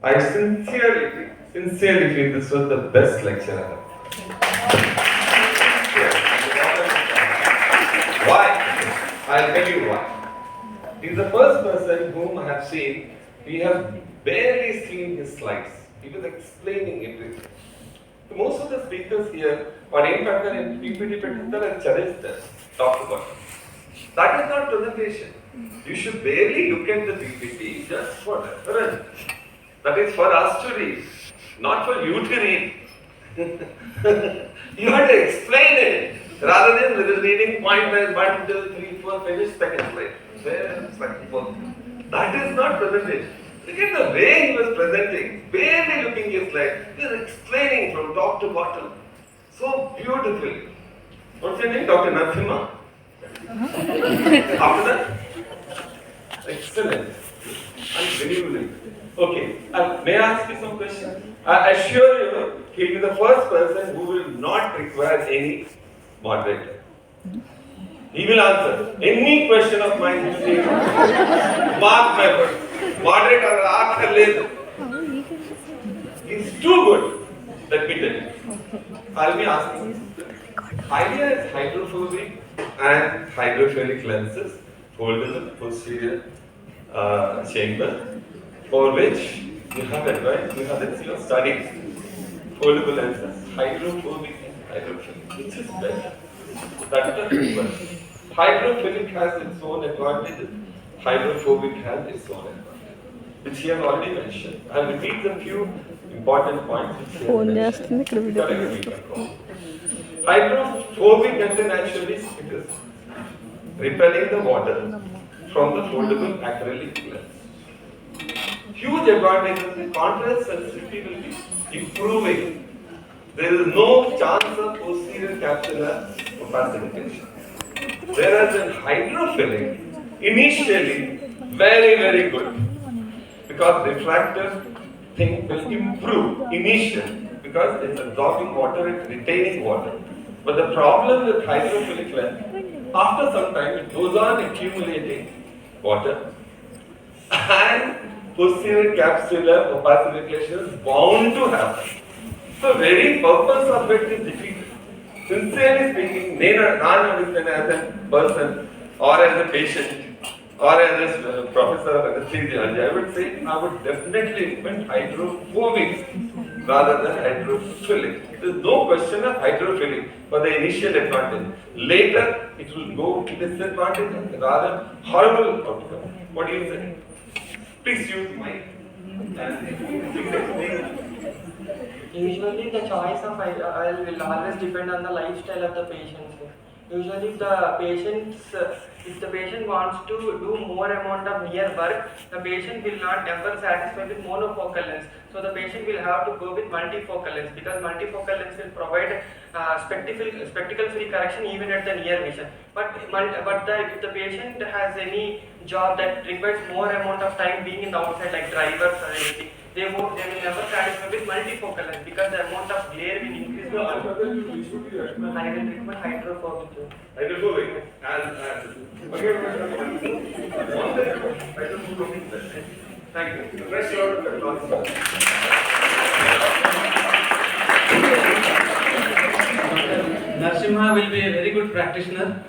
I sincerely feel this was the best lecture ever. Why? I'll tell you why. He's the first person whom I have seen. We have barely seen his slides. He was explaining everything. Most of the speakers here, or in fact, in PPT particular, challenged us, talked about it. That is not presentation. You should barely look at the PPT just for reference. That is for us to read, not for you to read. You have to explain it rather than reading point by 1, 2, 3, 4, finish second slide. That is not presentation. Look at the way he was presenting, barely looking at his slide. He was explaining from top to bottom. So beautifully. What's your name? Dr. Narasimha? After that? Excellent. Unbelievable. Okay. May I ask you some questions? I assure you, he will be the first person who will not require any moderator. He will answer any question of mine. Mark my words. Moderator ask her later. He's too good. Let me tell you. I'll be asking. Idea is hydrophobic and hydrophilic lenses hold in the posterior chamber, for which you have advice, you have studied foldable lenses, hydrophobic and hydrophilic. Which is better? That is the question. Hydrophilic has its own advantages, hydrophobic has its own advantages, which he has already mentioned. I'll repeat the few important points which he has mentioned. Hydrophobic lenses actually it is repelling the water from the foldable acrylic lens. Huge advantages, the contrast sensitivity will be improving. There is no chance of posterior capsular opacification. Whereas in hydrophilic, initially very good, because refractive thing will improve initially because it's absorbing water, it's retaining water. But the problem with hydrophilic lens, after some time it goes on accumulating water and posterior capsular opacification is bound to happen. The very purpose of it is defeated. Sincerely speaking, as a person or as a patient or as a professor of anesthesiology, I would say I would definitely recommend hydrophobic rather than hydrophilic. There is no question of hydrophilic for the initial advantage. Later, it will go to disadvantage and rather horrible outcome. What do you say? Please use mic. Usually the choice of oil will always depend on the lifestyle of the patient. Usually if the patient wants to do more amount of near work, the patient will not ever satisfy with monofocal lens. So the patient will have to go with multifocal lens because multifocal lens will provide spectacle-free correction even at the near vision. But if the patient has any job that requires more amount of time being in the outside, like drivers or anything, they will never satisfy with multifocal lens because the amount of glare will increase. I will recommend hydrophobic. Hydrophobic. Thank you. The rest of the class. Narasimha will be a very good practitioner.